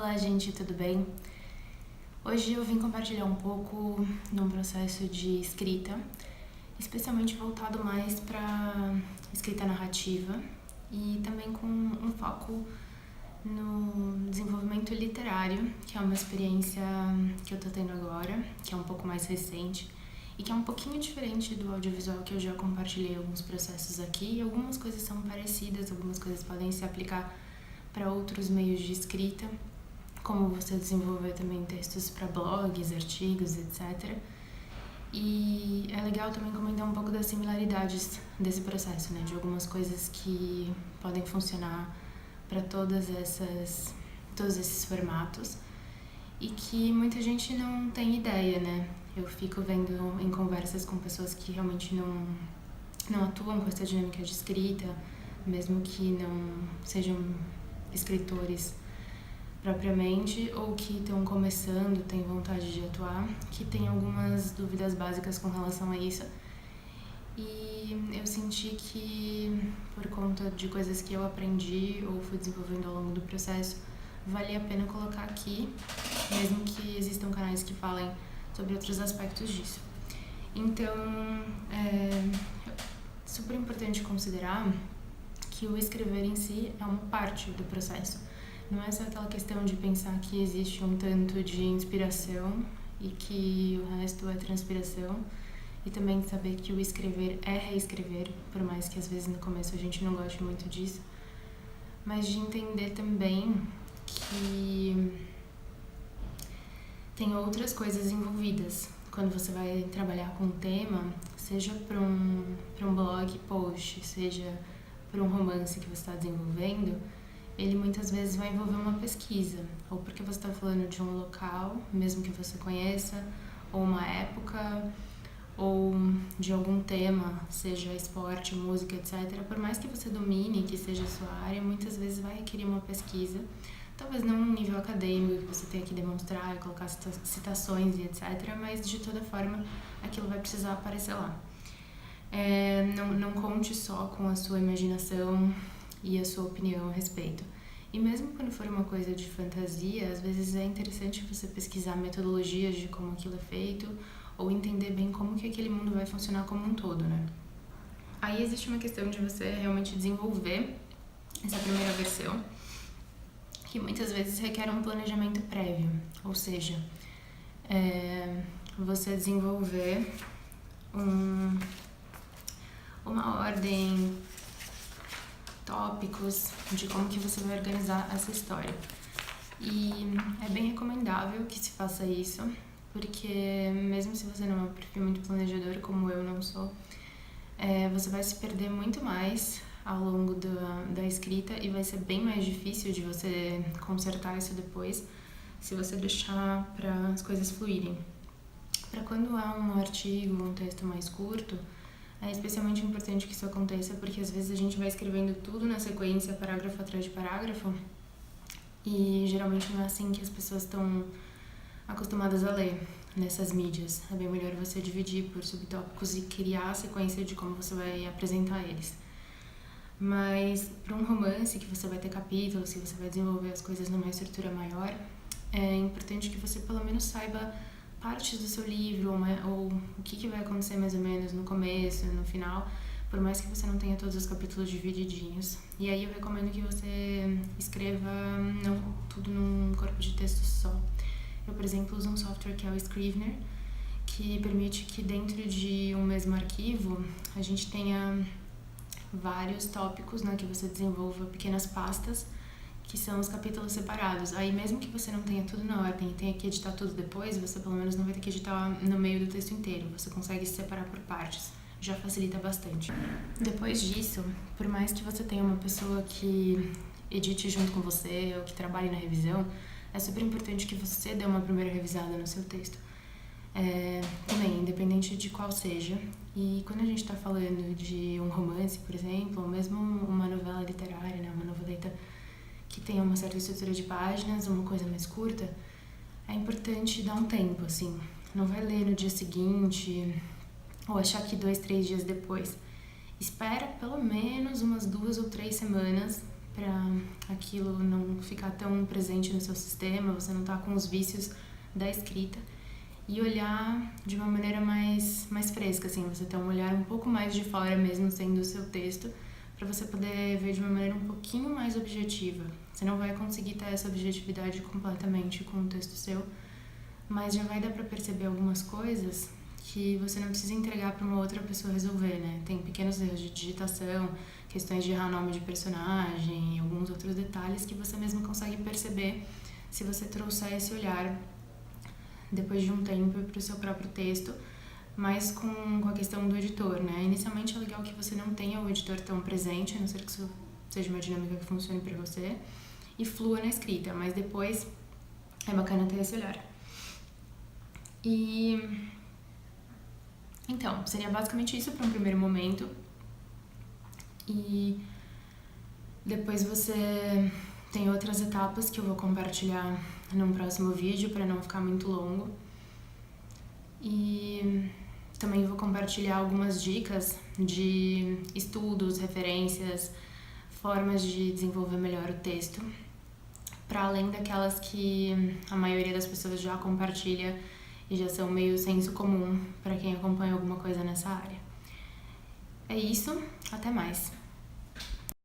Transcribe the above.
Olá, gente, tudo bem? Hoje eu vim compartilhar um pouco num processo de escrita, especialmente voltado mais para escrita narrativa e também com um foco no desenvolvimento literário, que é uma experiência que eu tô tendo agora, que é um pouco mais recente e que é um pouquinho diferente do audiovisual que eu já compartilhei alguns processos aqui. Algumas coisas são parecidas, algumas coisas podem se aplicar para outros meios de escrita, como você desenvolver também textos para blogs, artigos, etc. E é legal também comentar um pouco das similaridades desse processo, né? De algumas coisas que podem funcionar para todos esses formatos e que muita gente não tem ideia, né? Eu fico vendo em conversas com pessoas que realmente não atuam com essa dinâmica de escrita, mesmo que não sejam escritores propriamente, ou que estão começando, têm vontade de atuar, que tem algumas dúvidas básicas com relação a isso. E eu senti que, por conta de coisas que eu aprendi ou fui desenvolvendo ao longo do processo, valia a pena colocar aqui, mesmo que existam canais que falem sobre outros aspectos disso. Então, é super importante considerar que o escrever em si é uma parte do processo. Não é só aquela questão de pensar que existe um tanto de inspiração e que o resto é transpiração, e também saber que o escrever é reescrever, por mais que às vezes no começo a gente não goste muito disso, mas de entender também que tem outras coisas envolvidas quando você vai trabalhar com um tema, seja para um blog post, seja para um romance que você está desenvolvendo. Ele muitas vezes vai envolver uma pesquisa, ou porque você está falando de um local, mesmo que você conheça, ou uma época, ou de algum tema, seja esporte, música, etc. Por mais que você domine, que seja a sua área, muitas vezes vai requerer uma pesquisa, talvez não um nível acadêmico, que você tenha que demonstrar, colocar citações e etc., mas de toda forma aquilo vai precisar aparecer lá. Não conte só com a sua imaginação e a sua opinião a respeito. E mesmo quando for uma coisa de fantasia, às vezes é interessante você pesquisar metodologias de como aquilo é feito, ou entender bem como que aquele mundo vai funcionar como um todo, né? Aí existe uma questão de você realmente desenvolver essa primeira versão, que muitas vezes requer um planejamento prévio, ou seja, você desenvolver uma ordem, tópicos de como que você vai organizar essa história. E é bem recomendável que se faça isso, porque mesmo se você não é um perfil muito planejador, como eu não sou, você vai se perder muito mais ao longo da escrita e vai ser bem mais difícil de você consertar isso depois, se você deixar para as coisas fluírem. Para quando há um artigo, um texto mais curto, é especialmente importante que isso aconteça, porque às vezes a gente vai escrevendo tudo na sequência, parágrafo atrás de parágrafo, e geralmente não é assim que as pessoas estão acostumadas a ler nessas mídias. É bem melhor você dividir por subtópicos e criar a sequência de como você vai apresentar eles. Mas para um romance que você vai ter capítulos, que você vai desenvolver as coisas numa estrutura maior, é importante que você pelo menos saiba partes do seu livro, ou o que vai acontecer mais ou menos no começo, no final, por mais que você não tenha todos os capítulos divididinhos. E aí eu recomendo que você escreva não tudo num corpo de texto só. Eu, por exemplo, uso um software que é o Scrivener, que permite que dentro de um mesmo arquivo a gente tenha vários tópicos, né, que você desenvolva pequenas pastas, que são os capítulos separados. Aí mesmo que você não tenha tudo na ordem e tenha que editar tudo depois, você pelo menos não vai ter que editar no meio do texto inteiro. Você consegue se separar por partes. Já facilita bastante. Depois disso, por mais que você tenha uma pessoa que edite junto com você ou que trabalhe na revisão, é super importante que você dê uma primeira revisada no seu texto. Também, independente de qual seja. E quando a gente está falando de um romance, por exemplo, ou mesmo uma novela literária, né, uma noveleta que tenha uma certa estrutura de páginas, uma coisa mais curta, é importante dar um tempo, assim. Não vai ler no dia seguinte, ou achar que 2, 3 dias depois. Espera pelo menos umas 2 ou 3 semanas para aquilo não ficar tão presente no seu sistema, você não tá com os vícios da escrita. E olhar de uma maneira mais fresca, assim, você ter um olhar um pouco mais de fora mesmo, sendo o seu texto, para você poder ver de uma maneira um pouquinho mais objetiva. Você não vai conseguir ter essa objetividade completamente com o texto seu, mas já vai dar para perceber algumas coisas que você não precisa entregar para uma outra pessoa resolver, né? Tem pequenos erros de digitação, questões de errar nome de personagem e alguns outros detalhes que você mesmo consegue perceber se você trouxer esse olhar depois de um tempo para o seu próprio texto, mas com a questão do editor, né? Inicialmente é legal que você não tenha o editor tão presente, a não ser que isso seja uma dinâmica que funcione para você, e flua na escrita, mas depois é bacana ter esse olhar. E então, seria basicamente isso para um primeiro momento. E depois você tem outras etapas que eu vou compartilhar num próximo vídeo para não ficar muito longo. E também vou compartilhar algumas dicas de estudos, referências, formas de desenvolver melhor o texto, para além daquelas que a maioria das pessoas já compartilha e já são meio senso comum para quem acompanha alguma coisa nessa área. É isso, até mais!